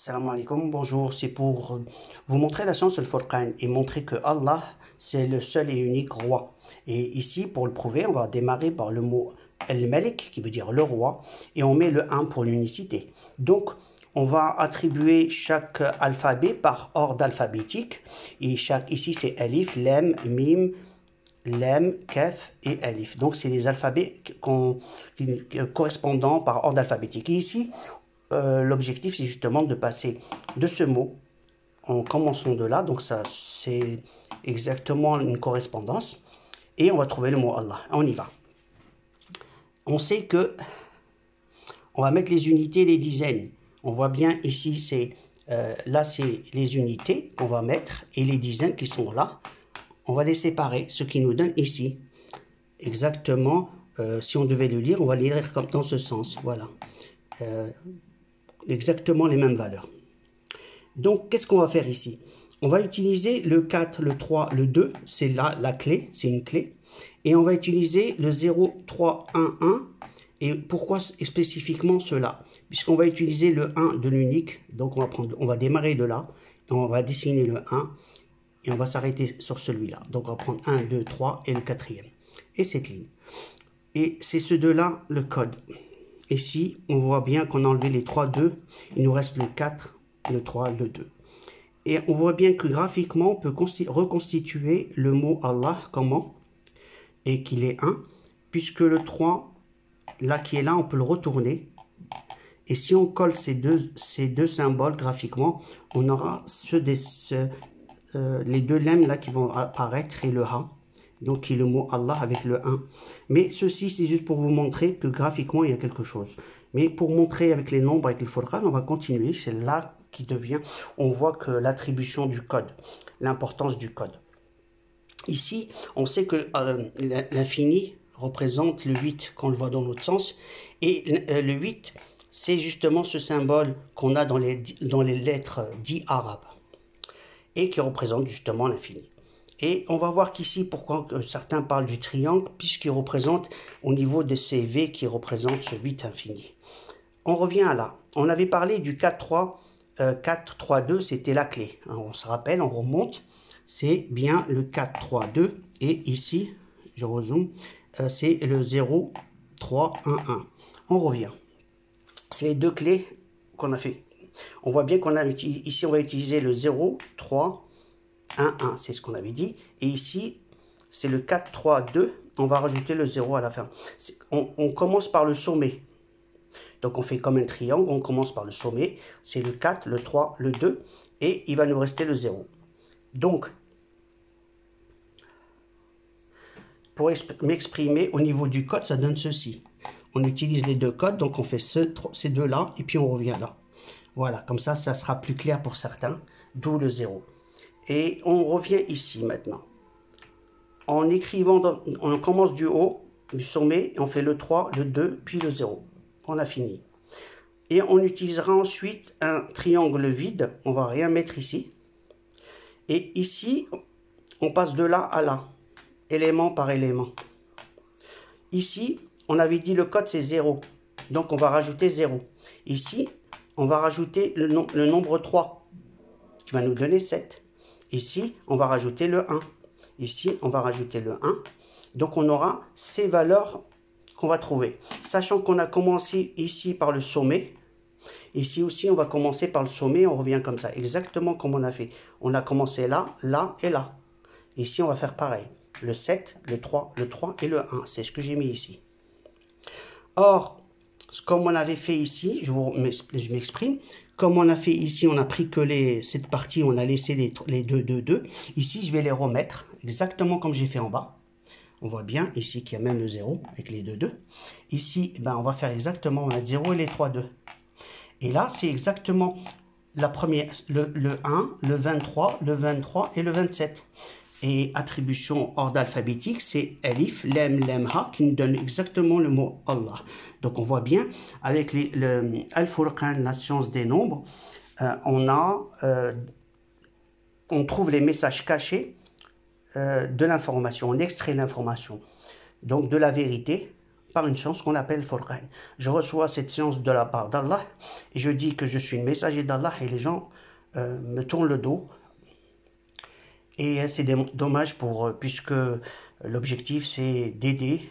Salam alaikum, bonjour, c'est pour vous montrer la science Al-Furqan et montrer que Allah, c'est le seul et unique roi. Et ici, pour le prouver, on va démarrer par le mot Al-Malik, qui veut dire le roi, et on met le 1 pour l'unicité. Donc, on va attribuer chaque alphabet par ordre alphabétique, et ici c'est Alif, Lam, Mim, Lam, Kaf et Alif. Donc, c'est les alphabets correspondant par ordre alphabétique. Et ici, l'objectif, c'est justement de passer de ce mot en commençant de là. Donc, ça, c'est exactement une correspondance. Et on va trouver le mot Allah. On y va. On sait que on va mettre les unités et les dizaines. On voit bien ici, là, c'est les unités qu'on va mettre et les dizaines qui sont là. On va les séparer, ce qui nous donne ici exactement, si on devait le lire, on va le lire comme dans ce sens. Voilà. Exactement les mêmes valeurs. Donc, qu'est-ce qu'on va faire ici? On va utiliser le 4, le 3, le 2, c'est là la clé, c'est une clé. Et on va utiliser le 0, 3, 1, 1. Et pourquoi spécifiquement cela? Puisqu'on va utiliser le 1 de l'unique, donc on va démarrer de là, on va dessiner le 1, et on va s'arrêter sur celui-là. Donc on va prendre 1, 2, 3 et le quatrième. Et cette ligne. Et c'est ce deux-là le code. Ici, on voit bien qu'on a enlevé les 3, 2. Il nous reste le 4, le 3, le 2. Et on voit bien que graphiquement, on peut reconstituer le mot Allah. Comment? Et qu'il est 1. Puisque le 3, là qui est là, on peut le retourner. Et si on colle ces deux symboles graphiquement, on aura les deux lemmes là qui vont apparaître et le ha. Donc, qui est le mot Allah avec le 1. Mais ceci, c'est juste pour vous montrer que graphiquement, il y a quelque chose. Mais pour montrer avec les nombres, avec le Furqan, on va continuer. C'est là qui devient, on voit que l'attribution du code, l'importance du code. Ici, on sait que l'infini représente le 8, qu'on le voit dans l'autre sens. Et le 8, c'est justement ce symbole qu'on a dans les lettres dites arabes. Et qui représente justement l'infini. Et on va voir qu'ici, pourquoi certains parlent du triangle, puisqu'il représente au niveau de ces V qui représentent ce 8 infini. On revient à là. On avait parlé du 4, 3, 4, 3, 2, c'était la clé. On se rappelle, on remonte, c'est bien le 4, 3, 2. Et ici, je rezoome, c'est le 0, 3, 1, 1. On revient. C'est les deux clés qu'on a fait. On voit bien qu'on a ici, on va utiliser le 0, 3, 1, 1, c'est ce qu'on avait dit. Et ici, c'est le 4, 3, 2. On va rajouter le 0 à la fin. On commence par le sommet. Donc, on fait comme un triangle. On commence par le sommet. C'est le 4, le 3, le 2. Et il va nous rester le 0. Donc, pour m'exprimer au niveau du code, ça donne ceci. On utilise les deux codes. Donc, on fait ces deux-là. Et puis, on revient là. Voilà, comme ça sera plus clair pour certains. D'où le 0. Et on revient ici maintenant. En écrivant, on commence du haut, du sommet, et on fait le 3, le 2, puis le 0. On a fini. Et on utilisera ensuite un triangle vide. On ne va rien mettre ici. Et ici, on passe de là à là, élément par élément. Ici, on avait dit le code c'est 0. Donc on va rajouter 0. Ici, on va rajouter le nombre 3, qui va nous donner 7. Ici, on va rajouter le 1. Ici, on va rajouter le 1. Donc, on aura ces valeurs qu'on va trouver. Sachant qu'on a commencé ici par le sommet. Ici aussi, on va commencer par le sommet. On revient comme ça, exactement comme on a fait. On a commencé là, là et là. Ici, on va faire pareil. Le 7, le 3 et le 1. C'est ce que j'ai mis ici. Or, comme on avait fait ici, je m'exprime. Comme on a fait ici, on a pris que cette partie, on a laissé les 2, 2, 2. Ici, je vais les remettre exactement comme j'ai fait en bas. On voit bien ici qu'il y a même le 0 avec les 2, 2. Ici, ben, on va faire exactement, on a 0 et les 3, 2. Et là, c'est exactement la première, le 1, le 23, le 23 et le 27. Et attribution ordre alphabétique, c'est Alif, Lam, Lam, Ha, qui nous donne exactement le mot Allah. Donc on voit bien, avec le Al-Furqan, la science des nombres, on trouve les messages cachés de l'information, on extrait l'information. Donc de la vérité par une science qu'on appelle Furqan. Je reçois cette science de la part d'Allah et je dis que je suis le messager d'Allah et les gens me tournent le dos. Et c'est dommage puisque l'objectif c'est d'aider